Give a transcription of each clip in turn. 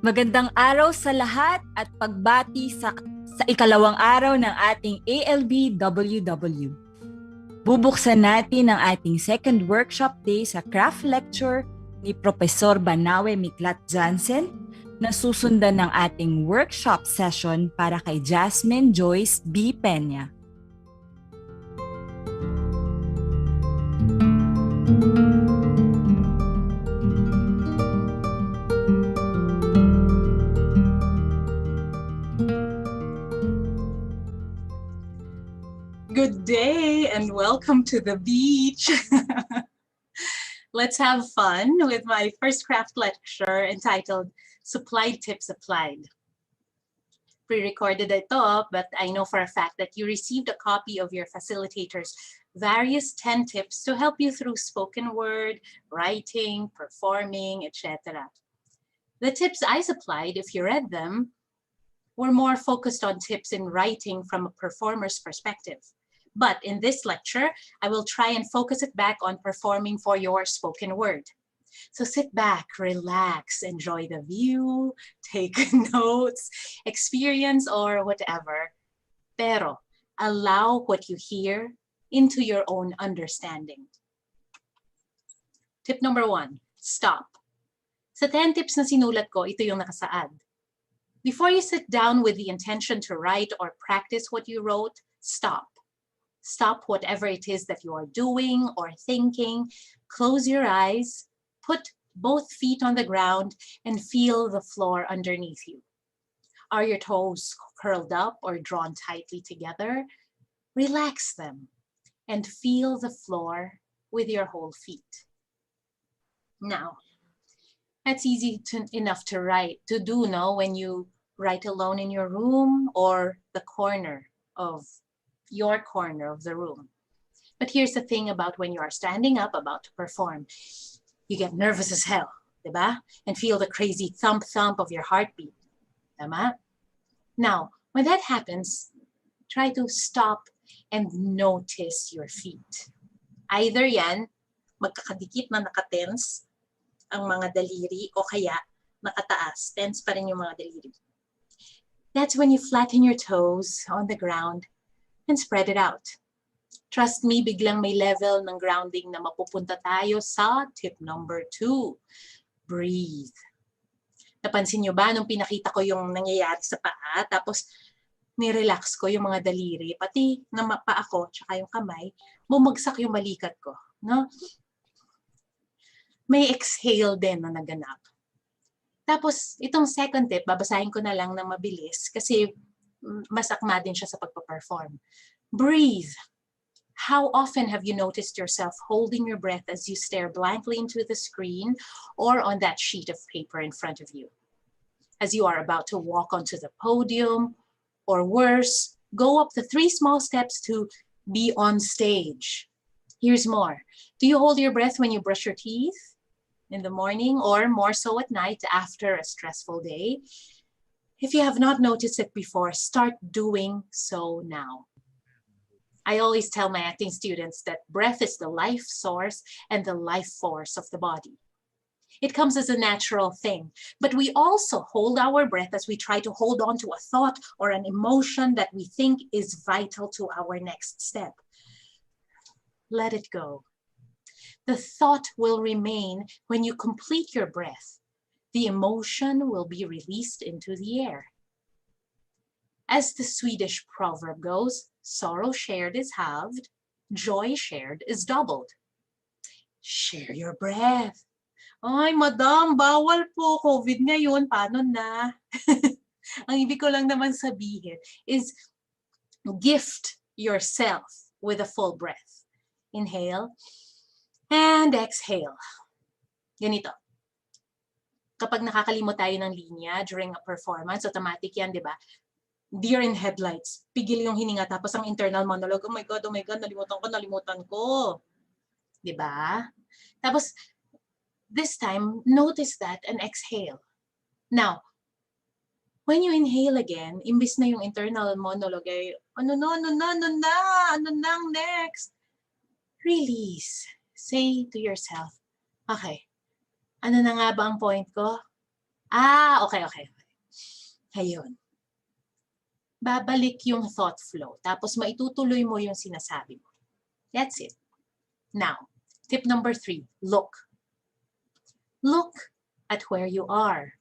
Magandang araw sa lahat at pagbati sa ikalawang araw ng ating ALBWW. Bubuksan natin ang ating second workshop day sa craft lecture ni Professor Banaue Miclat-Janssen na susundan ng ating workshop session para kay Jazzmine Joice B. Peña. Good day and welcome to the beach. Let's have fun with my first craft lecture entitled Supplied Tips Applied. Pre-recorded ito, but I know for a fact that you received a copy of your facilitator's various 10 tips to help you through spoken word, writing, performing, etc. The tips I supplied, if you read them, were more focused on tips in writing from a performer's perspective. But in this lecture, I will try and focus it back on performing for your spoken word. So sit back, relax, enjoy the view, take notes, experience, or whatever. Pero allow what you hear into your own understanding. Tip number 1, stop. Sa 10 tips na sinulat ko, ito yung nakasaad. Before you sit down with the intention to write or practice what you wrote, stop. Stop whatever it is that you are doing or thinking. Close your eyes, put both feet on the ground, and feel the floor underneath you. Are your toes curled up or drawn tightly together? Relax them and feel the floor with your whole feet. Now, that's easy enough to do, no? When you write alone in your room or the corner of the room. But here's the thing about when you are standing up about to perform. You get nervous as hell, diba? And feel the crazy thump of your heartbeat. Diba? Now, when that happens, try to stop and notice your feet. Either yan, magkakadikit na nakatense ang mga daliri o kaya nakataas, tense pa rin yung mga daliri. That's when you flatten your toes on the ground and spread it out. Trust me, biglang may level ng grounding na mapupunta tayo sa tip number 2. Breathe. Napansin nyo ba nung pinakita ko yung nangyayari sa paa, tapos nirelax ko yung mga daliri, pati na paa ko, tsaka yung kamay, bumagsak yung balikat ko. No? May exhale din na naganap. Tapos, itong second tip, babasahin ko na lang ng mabilis kasi mas akma din siya sa pagpaperform. Breathe. How often have you noticed yourself holding your breath as you stare blankly into the screen or on that sheet of paper in front of you? As you are about to walk onto the podium, or worse, go up the 3 small steps to be on stage. Here's more. Do you hold your breath when you brush your teeth in the morning or more so at night after a stressful day? If you have not noticed it before, start doing so now. I always tell my acting students that breath is the life source and the life force of the body. It comes as a natural thing, but we also hold our breath as we try to hold on to a thought or an emotion that we think is vital to our next step. Let it go. The thought will remain when you complete your breath. The emotion will be released into the air. As the Swedish proverb goes, sorrow shared is halved, joy shared is doubled. Share your breath. Ay, madam, bawal po. COVID ngayon, paano na? Ang ibig ko lang naman sabihin is gift yourself with a full breath. Inhale and exhale. Ganito. Kapag nakakalimot tayo ng linya during a performance, automatic yan, di ba? Deer in headlights. Pigil yung hininga, tapos ang internal monologue, oh my God, nalimutan ko. Di ba? Tapos, this time, notice that and exhale. Now, when you inhale again, imbis na yung internal monologue ay, ano nang next? Release. Say to yourself, okay, ano na nga ba ang point ko? Okay. Ayun. Babalik yung thought flow. Tapos maitutuloy mo yung sinasabi mo. That's it. Now, tip number 3, look. Look at where you are.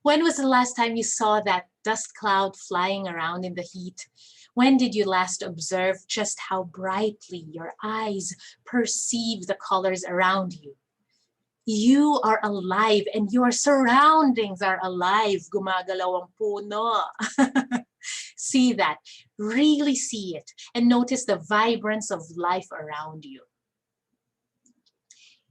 When was the last time you saw that dust cloud flying around in the heat? When did you last observe just how brightly your eyes perceive the colors around you? You are alive and your surroundings are alive. Gumagalaw ang puno. See that. Really see it and notice the vibrance of life around you.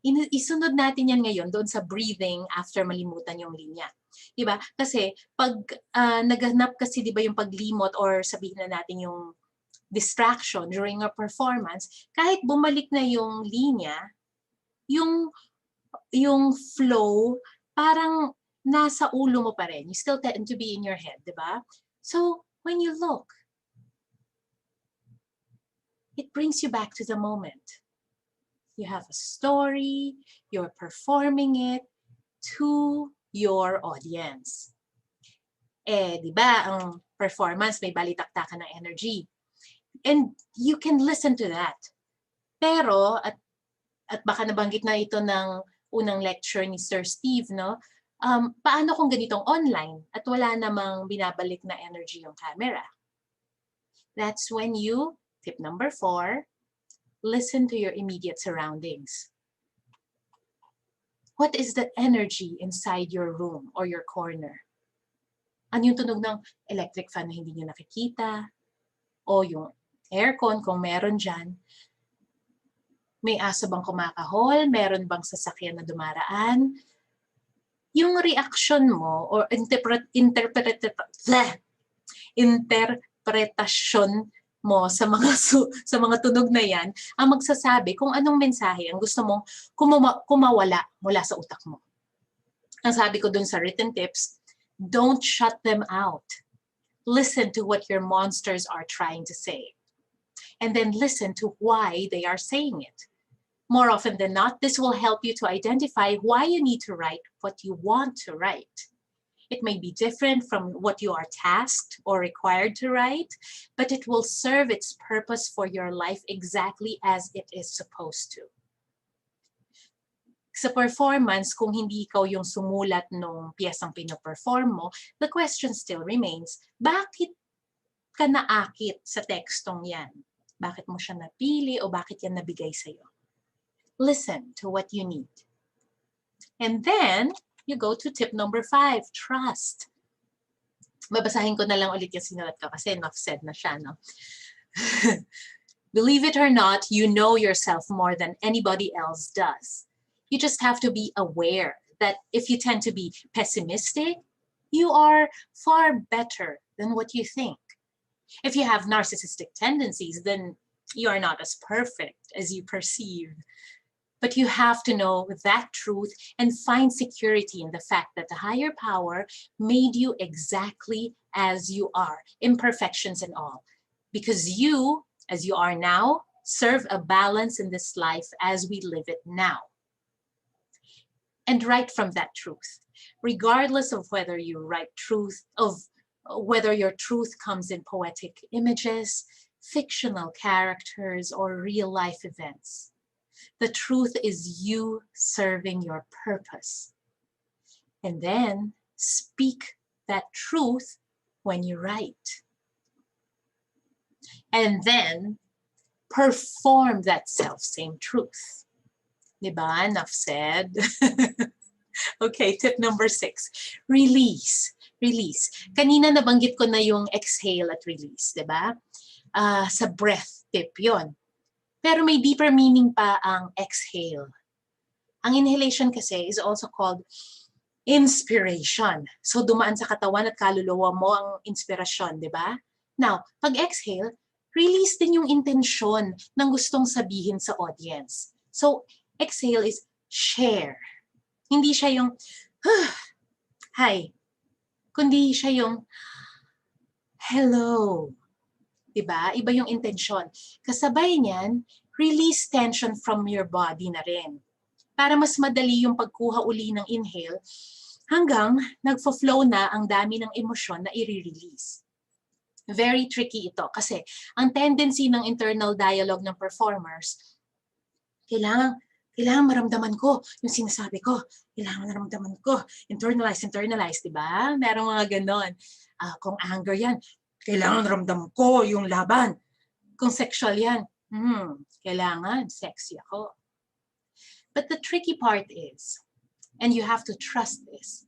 Isunod natin yan ngayon doon sa breathing after malimutan yung linya. Diba? Kasi pag naghanap kasi diba yung paglimot or sabihin na natin yung distraction during a performance, kahit bumalik na yung linya, yung flow parang nasa ulo mo pa rin. You still tend to be in your head, diba? So when you look, it brings you back to the moment. You have a story, you're performing it to your audience. Di ba, ang performance may balitaktakan ng energy. And you can listen to that. Pero, at baka nabanggit na ito ng unang lecture ni Sir Steve, no? Paano kung ganitong online at wala namang binabalik na energy yung camera? That's when you, tip number 4, listen to your immediate surroundings. What is the energy inside your room or your corner? Ano yung tunog ng electric fan na hindi nyo nakikita? O yung aircon kung meron dyan? May aso bang kumakahol? Meron bang sasakyan na dumaraan? Yung reaction mo or interpretasyon mo sa mga tunog na yan, ang magsasabi kung anong mensahe ang gusto mong kumawala mula sa utak mo. Ang sabi ko dun sa written tips, don't shut them out. Listen to what your monsters are trying to say. And then listen to why they are saying it. More often than not, this will help you to identify why you need to write what you want to write. It may be different from what you are tasked or required to write, but it will serve its purpose for your life exactly as it is supposed to. Sa performance, kung hindi ikaw yung sumulat nung piyesang pinoperform mo, the question still remains, bakit ka naakit sa tekstong yan? Bakit mo siya napili o bakit yan nabigay sa'yo? Listen to what you need. And then, you go to tip number 5, trust. Babasahin ko na lang ulit yung sinulat ko kasi enough said na siya, no? Believe it or not, you know yourself more than anybody else does. You just have to be aware that if you tend to be pessimistic, you are far better than what you think. If you have narcissistic tendencies, then you are not as perfect as you perceive. But you have to know that truth and find security in the fact that the higher power made you exactly as you are, imperfections and all. Because you, as you are now, serve a balance in this life as we live it now. And write from that truth, regardless of whether you write truth, of whether your truth comes in poetic images, fictional characters, or real life events. The truth is you serving your purpose. And then speak that truth when you write. And then perform that self-same truth. Diba? Enough said. Okay, tip number 6. Release. Release. Kanina nabanggit ko na yung exhale at release, diba? Sa breath tip yon. Pero may deeper meaning pa ang exhale. Ang inhalation kasi is also called inspiration. So dumaan sa katawan at kaluluwa mo ang inspirasyon, di ba? Now, pag exhale, release din yung intensyon ng gustong sabihin sa audience. So, exhale is share. Hindi siya yung, hi. Kundi siya yung, hello. Diba? Iba yung intensyon. Kasabay niyan, release tension from your body na rin. para mas madali yung pagkuha uli ng inhale hanggang nagfo-flow na ang dami ng emosyon na i-release. Very tricky ito kasi ang tendency ng internal dialogue ng performers, kailangan maramdaman ko yung sinasabi ko. Kailangan maramdaman ko. Internalize, di ba? Merong mga ganon. Kung anger yan, kailangan maramdaman ko yung laban. Kung sexual yan, kailangan sexy ako. But the tricky part is, and you have to trust this,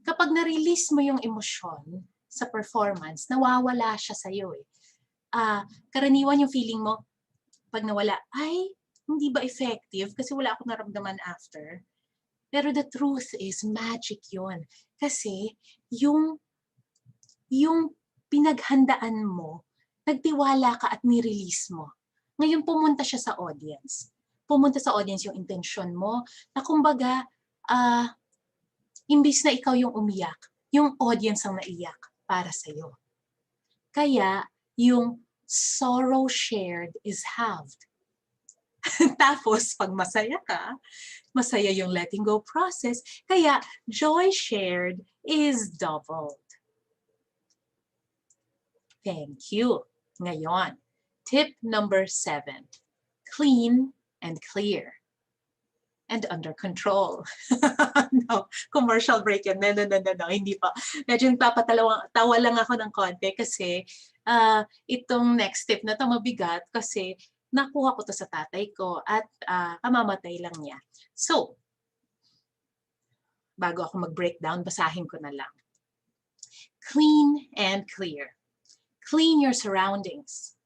kapag na-release mo yung emosyon sa performance, nawawala siya sa'yo eh. Karaniwan yung feeling mo, pag nawala, ay, hindi ba effective? Kasi wala akong naramdaman after. Pero the truth is, magic yun. Kasi yung pinaghandaan mo, nagtiwala ka at ni-release mo. Ngayon pumunta siya sa audience. Pumunta sa audience yung intention mo na kumbaga, imbis na ikaw yung umiyak, yung audience ang naiyak para sa'yo. Kaya, yung sorrow shared is halved. Tapos, pag masaya ka, masaya yung letting go process, kaya joy shared is doubled. Thank you. Ngayon, tip number 7. Clean and clear. And under control. No, commercial break yan. No, hindi pa. Medyo tawa lang ako ng konti kasi itong next tip na to mabigat kasi nakuha ko to sa tatay ko at kamamatay lang niya. So, bago ako mag-breakdown, basahin ko na lang. Clean and clear. Clean your surroundings.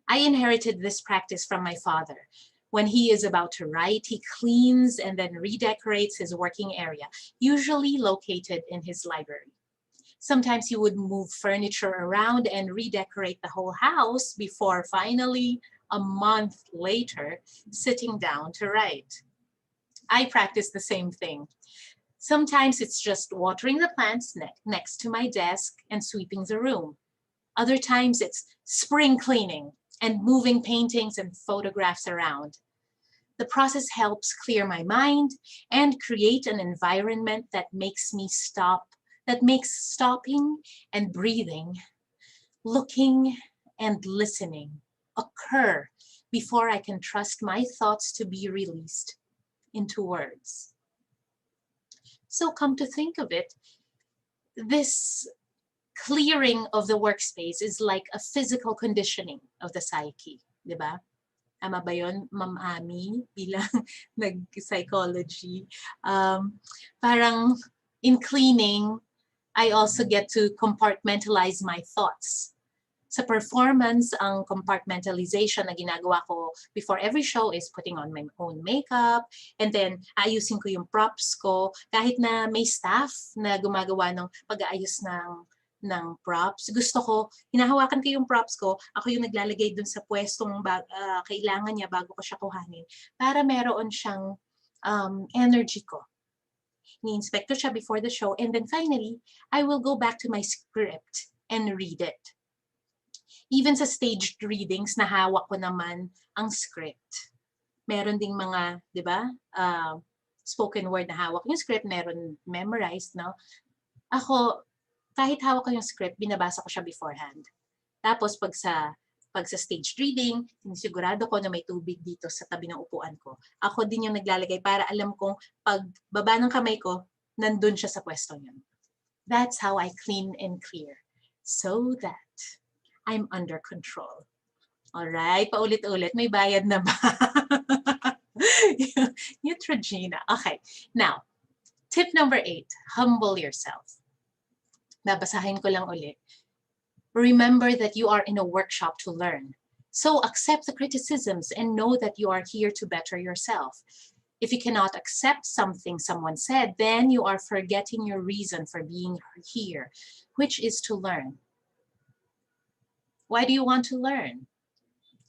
I inherited this practice from my father. When he is about to write, he cleans and then redecorates his working area, usually located in his library. Sometimes he would move furniture around and redecorate the whole house before finally, a month later, sitting down to write. I practice the same thing. Sometimes it's just watering the plants next to my desk and sweeping the room. Other times it's spring cleaning and moving paintings and photographs around. The process helps clear my mind and create an environment that makes stopping and breathing, looking and listening occur before I can trust my thoughts to be released into words. So come to think of it, this clearing of the workspace is like a physical conditioning of the psyche, di ba? Tama ba yun, Ma'am Ami, bilang nag-psychology? Parang in cleaning, I also get to compartmentalize my thoughts. Sa performance, ang compartmentalization na ginagawa ko before every show is putting on my own makeup and then ayusin ko yung props ko. Kahit na may staff na gumagawa ng pag-aayos ng props, gusto ko, hinahawakan ko yung props ko, ako yung naglalagay dun sa pwestong kailangan niya bago ko siya kuhanin para meron siyang energy ko. Ni-inspect ko siya before the show and then finally, I will go back to my script and read it. Even sa staged readings, nahawak ko naman ang script. Meron ding mga, di ba, spoken word na hawak yung script, meron memorized, no? Ako, kahit hawak ko yung script, binabasa ko siya beforehand. Tapos pag sa staged reading, sinisigurado ko na may tubig dito sa tabi ng upuan ko. Ako din yung naglalagay para alam kong pag baba ng kamay ko, nandun siya sa pwesto niya. That's how I clean and clear. So that I'm under control. Alright, paulit-ulit. May bayad na ba? Neutrogena. Okay, now, tip number 8, humble yourself. Babasahin ko lang ulit. Remember that you are in a workshop to learn. So accept the criticisms and know that you are here to better yourself. If you cannot accept something someone said, then you are forgetting your reason for being here, which is to learn. Why do you want to learn?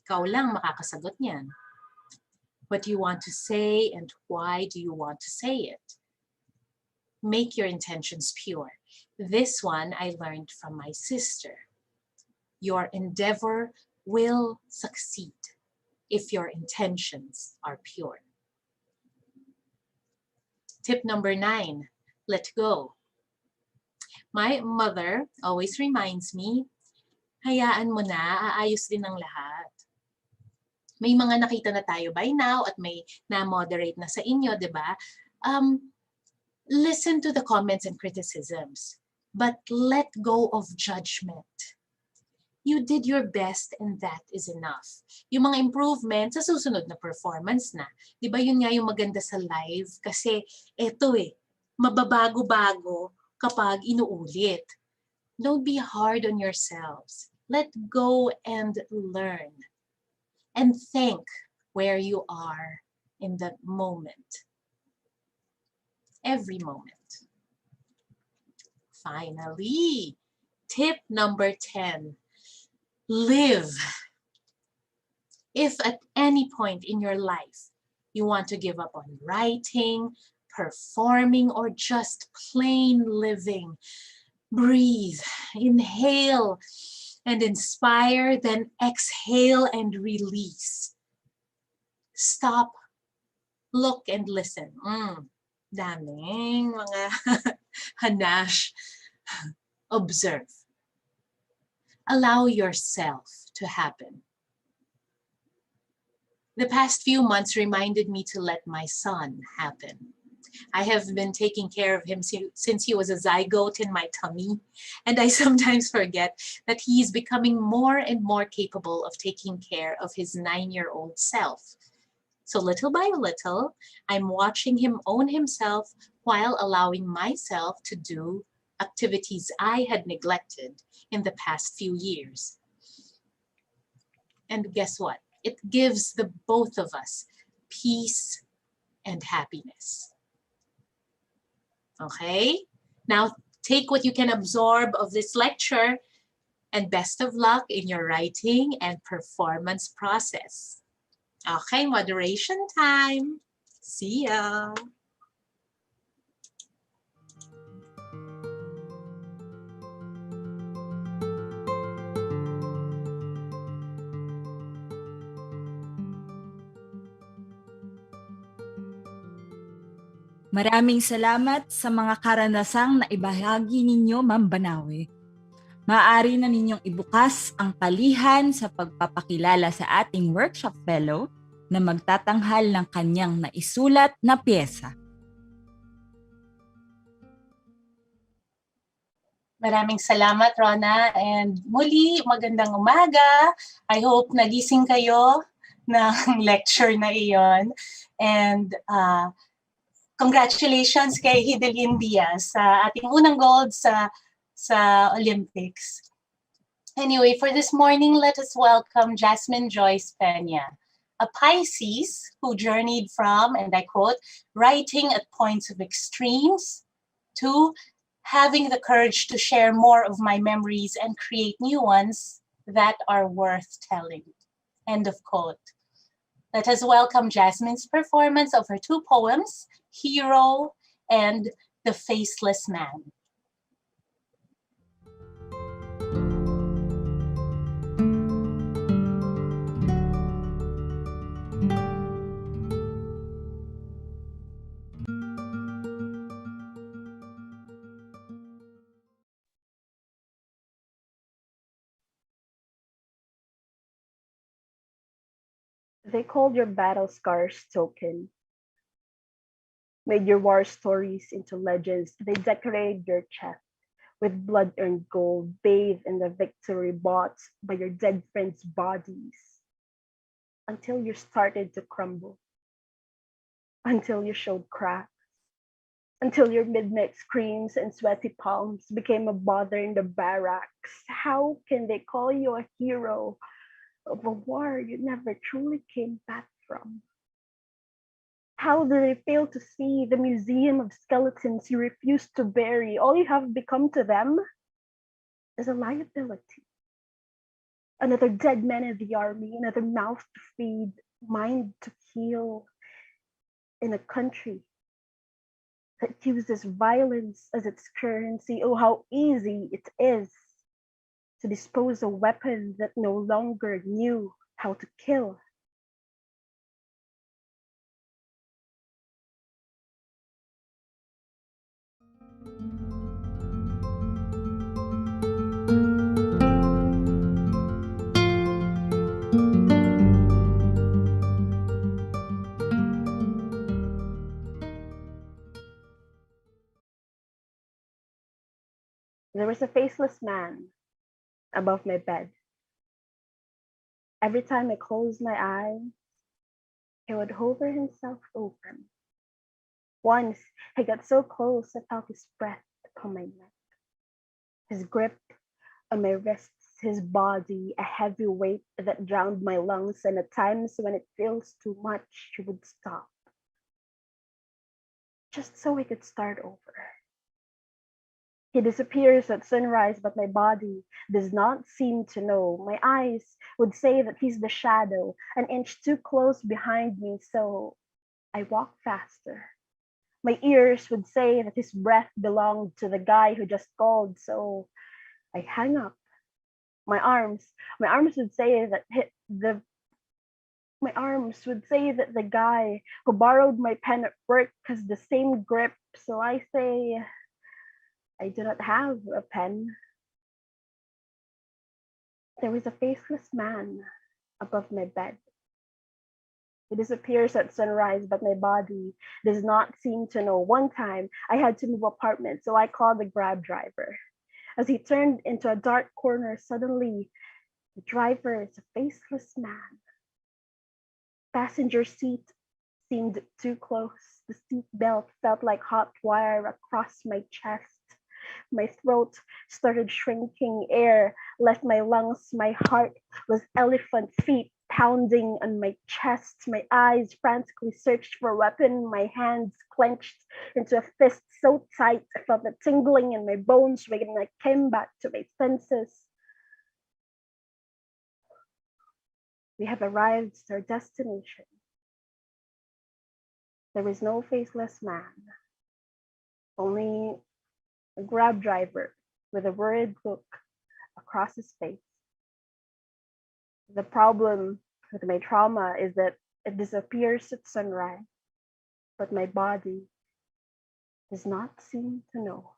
Ikaw lang makakasagot niyan. What do you want to say and why do you want to say it? Make your intentions pure. This one I learned from my sister. Your endeavor will succeed if your intentions are pure. Tip number 9, let go. My mother always reminds me, hayaan mo na, aayos din ang lahat. May mga nakita na tayo by now at may na-moderate na sa inyo, di ba? Listen to the comments and criticisms, but let go of judgment. You did your best and that is enough. Yung mga improvements sa susunod na performance na. Di ba yun nga yung maganda sa live? Kasi eto mababago-bago kapag inuulit. Don't be hard on yourselves. Let go and learn. And think where you are in that moment. Every moment. Finally, tip number 10. Live. If at any point in your life you want to give up on writing, performing, or just plain living, breathe, inhale and inspire, then exhale and release. Stop, look and listen. Daming mga hanash. Observe. Allow yourself to happen. The past few months reminded me to let my son happen. I have been taking care of him since he was a zygote in my tummy, and I sometimes forget that he is becoming more and more capable of taking care of his 9-year-old self. So little by little, I'm watching him own himself while allowing myself to do activities I had neglected in the past few years. And guess what? It gives the both of us peace and happiness. Okay? Now take what you can absorb of this lecture and best of luck in your writing and performance process. Okay, moderation time. See ya. Maraming salamat sa mga karanasang na ibahagi ninyo, Ma'am Banaue. Maaari na ninyong ibukas ang palihan sa pagpapakilala sa ating workshop fellow na magtatanghal ng kanyang naisulat na pyesa. Maraming salamat, Rona. And muli, magandang umaga. I hope nagising kayo ng lecture na iyon. And congratulations kay Hidelin Diaz sa ating unang gold sa Olympics. Anyway, for this morning, let us welcome Jazzmine Joice Peña, a Pisces who journeyed from, and I quote, writing at points of extremes to having the courage to share more of my memories and create new ones that are worth telling. End of quote. Let us welcome Jazzmine's performance of her 2 poems, Hero and The Faceless Man. They called your battle scars token, made your war stories into legends. They decorated your chest with blood-earned gold, bathed in the victory bought by your dead friends' bodies, until you started to crumble, until you showed cracks, until your midnight screams and sweaty palms became a bother in the barracks. How can they call you a hero of a war you never truly came back from? How do they fail to see the museum of skeletons you refuse to bury? All you have become to them is a liability. Another dead man in the army, another mouth to feed, mind to heal, in a country that uses violence as its currency. Oh, how easy it is to dispose a weapon that no longer knew how to kill. There was a faceless man above my bed. Every time I closed my eyes, he would hover himself over me. Once he got so close, I felt his breath upon my neck, his grip on my wrists, his body, a heavy weight that drowned my lungs, and at times when it feels too much, he would stop, just so we could start over. He disappears at sunrise, but my body does not seem to know. My eyes would say that he's the shadow, an inch too close behind me, so I walk faster. My ears would say that his breath belonged to the guy who just called, so I hang up. My arms would say that the guy who borrowed my pen at work has the same grip, so I say, I do not have a pen. There was a faceless man above my bed. He disappears at sunrise, but my body does not seem to know. One time, I had to move apartment, so I called the Grab driver. As he turned into a dark corner, suddenly, the driver is a faceless man. Passenger seat seemed too close. The seat belt felt like hot wire across my chest. My throat started shrinking. Air left my lungs. My heart was elephant feet pounding on my chest. My eyes frantically searched for a weapon. My hands clenched into a fist so tight I felt the tingling in my bones when I came back to my senses. We have arrived at our destination. There is no faceless man, only a Grab driver with a worried look across his face. The problem with my trauma is that it disappears at sunrise, but my body does not seem to know.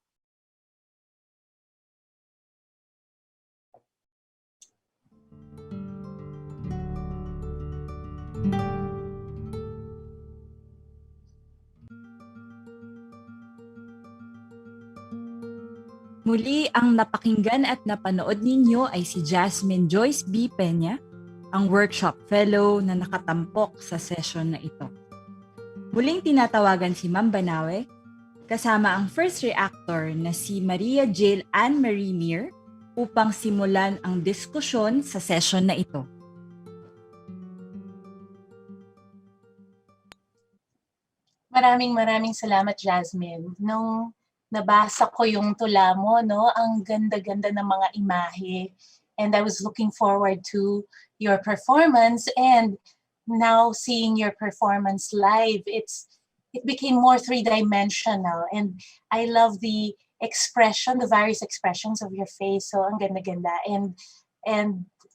Muli, ang napakinggan at napanood ninyo ay si Jazzmine Joice B. Peña, ang workshop fellow na nakatampok sa sesyon na ito. Muling tinatawagan si Ma'am Banaue, kasama ang first reactor na si Maria Jhayle Anne-Marie Meer upang simulan ang diskusyon sa session na ito. Maraming salamat, Jazzmine. Nung nabasa ko yung tula mo, no, ang ganda-ganda ng mga imahe. And I was looking forward to your performance, and now seeing your performance live, it became more three-dimensional, and I love the expression, the various expressions of your face. So ang ganda-ganda, and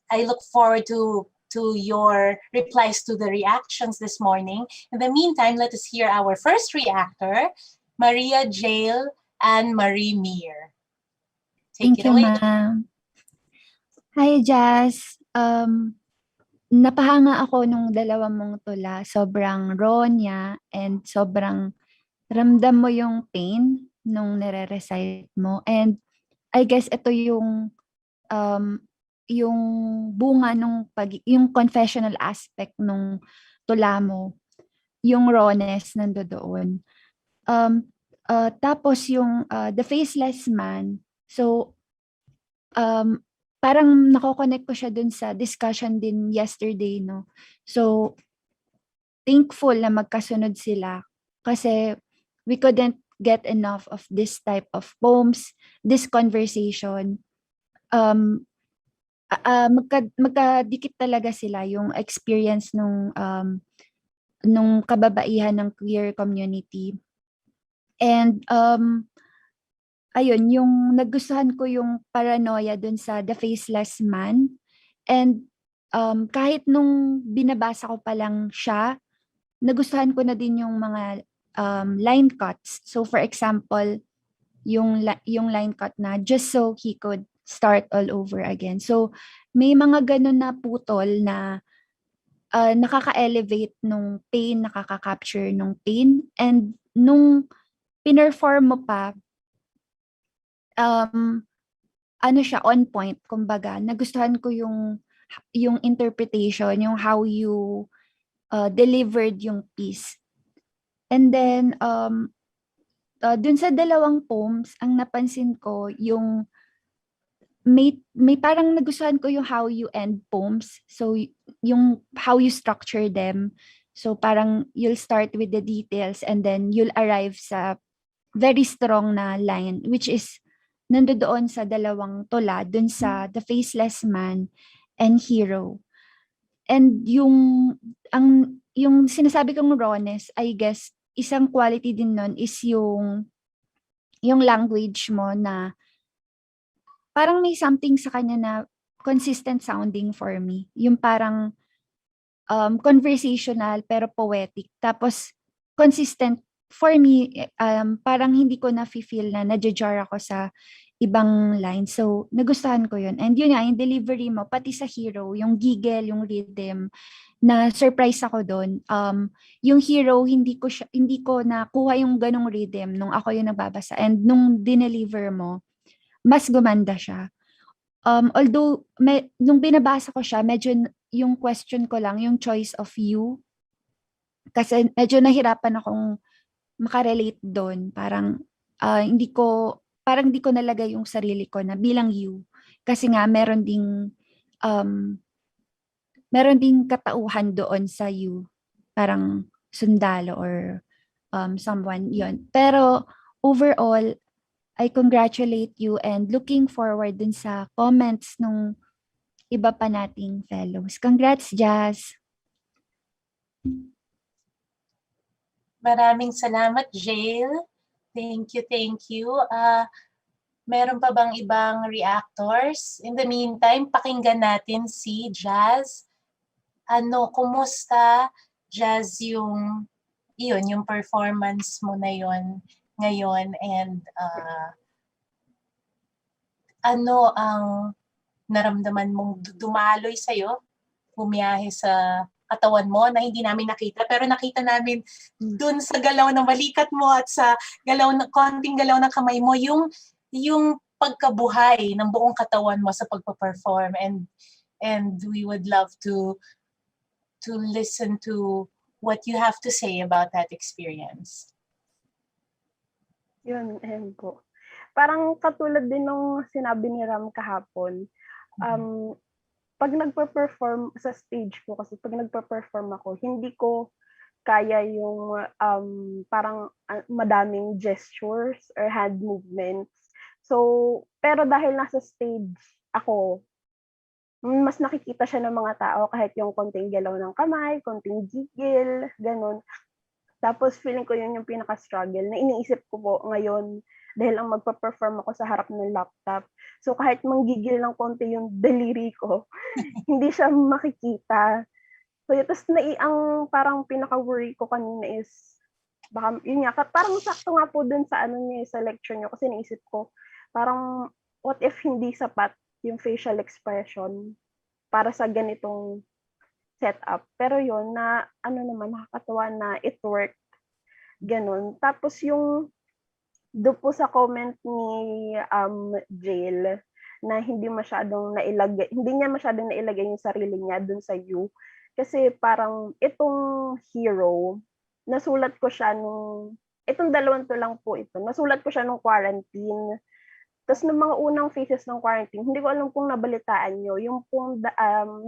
I look forward to your replies to the reactions this morning. In the meantime, let us hear our first reactor, Maria Jhayle Anne-Marie Meer. Thank you, ma'am. Hi, Jazz. Napahanga ako nung dalawa mong tula. Sobrang raw niya and sobrang ramdam mo yung pain nung nire-recite mo. And I guess ito yung bunga nung yung confessional aspect nung tula mo. Yung rawness nandoon. Tapos yung The Faceless Man, so parang nako-connect ko siya dun sa discussion din yesterday, no? So thankful na magkasunod sila kasi we couldn't get enough of this type of poems, this conversation. Magkadikit talaga sila yung experience nung kababaihan ng queer community. And ayun, yung nagustuhan ko yung paranoia dun sa The Faceless Man. And kahit nung binabasa ko pa lang siya, nagustuhan ko na din yung mga line cuts. So for example, yung line cut na just so he could start all over again. So may mga ganun na putol na nakaka-elevate nung pain, nakaka-capture nung pain. And nung pinerform mo pa, ano siya, on point, kumbaga. Nagustuhan ko yung interpretation, yung how you delivered yung piece. And then, dun sa dalawang poems, ang napansin ko, yung may parang nagustuhan ko yung how you end poems. So, yung how you structure them. So, parang you'll start with the details and then you'll arrive sa very strong na line, which is nandoon sa dalawang tula, dun sa The Faceless Man and Hero. And yung sinasabi kong rawness, I guess, isang quality din nun is yung language mo na parang may something sa kanya na consistent sounding for me. Yung parang conversational pero poetic. Tapos consistent for me, parang hindi ko na-feel na nadja-jar ako sa ibang line. So, nagustuhan ko yun. And yun nga, yung delivery mo, pati sa Hero, yung giggle, yung rhythm, na surprise ako doon. Yung Hero, hindi ko nakuha yung ganong rhythm nung ako yung nagbabasa. And nung dineliver mo, mas gumanda siya. Although, nung binabasa ko siya, medyo yung question ko lang, yung choice of you. Kasi medyo nahirapan akong makarelate doon. Parang hindi ko nalagay yung sarili ko na bilang you. Kasi nga meron ding katauhan doon sa you. Parang sundalo or someone yon. Pero overall, I congratulate you and looking forward dun sa comments nung iba pa nating fellows. Congrats, Jazz! Maraming salamat, Jhayle. Thank you, thank you. Meron pa bang ibang reactors? In the meantime, pakinggan natin si Jazz. Kumusta, Jazz, yung performance mo na yun ngayon, and ano ang naramdaman mong dumaloy sa'yo, bumiyahe sa katawan mo na hindi namin nakita, pero nakita namin dun sa galaw ng balikat mo at sa konting galaw ng kamay mo, yung pagkabuhay ng buong katawan mo sa pagpa-perform, and we would love to listen to what you have to say about that experience. Yun, po. Parang katulad din nung sinabi ni Ram kahapon, pag nagpa-perform sa stage ko, kasi pag nagpa-perform ako, hindi ko kaya yung parang madaming gestures or hand movements. So, pero dahil nasa stage ako, mas nakikita siya ng mga tao kahit yung konting galaw ng kamay, konting gigil, ganun. Tapos feeling ko yun yung pinaka-struggle na iniisip ko po ngayon dahil ang magpa-perform ako sa harap ng laptop. So kahit manggigil ng konti yung daliri ko, hindi siya makikita. So tapos ang parang pinaka-worry ko kanina is, baka yun nga, parang sakto nga po dun sa sa lecture niyo, kasi naisip ko, parang what if hindi sapat yung facial expression para sa ganitong setup. Pero yun, nakakatawa na it worked. Ganun. Tapos doon po sa comment ni Jhayle na hindi niya masyadong nailagay yung sarili niya dun sa you. Kasi parang itong Hero, nasulat ko siya itong dalawang to lang po ito, nasulat ko siya nung quarantine. Tapos ng mga unang phases ng quarantine, hindi ko alam kung nabalitaan nyo, yung pong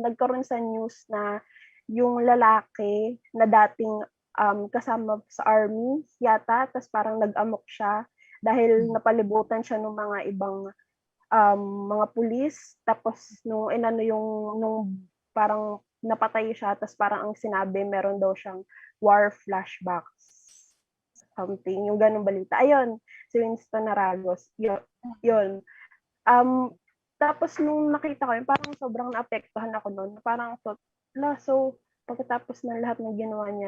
nagkaroon sa news na yung lalaki na dating kasama sa army yata, tapos parang nag-amok siya dahil napalibutan siya ng mga ibang mga pulis. Tapos nung parang napatay siya, tapos parang ang sinabi, meron daw siyang war flashbacks. Something, yung ganong balita. Ayun, si Winston Naragos. Yun. Tapos nung nakita ko yun, parang sobrang naapektuhan ako noon. Parang so pagkatapos ng lahat ng ginawa niya,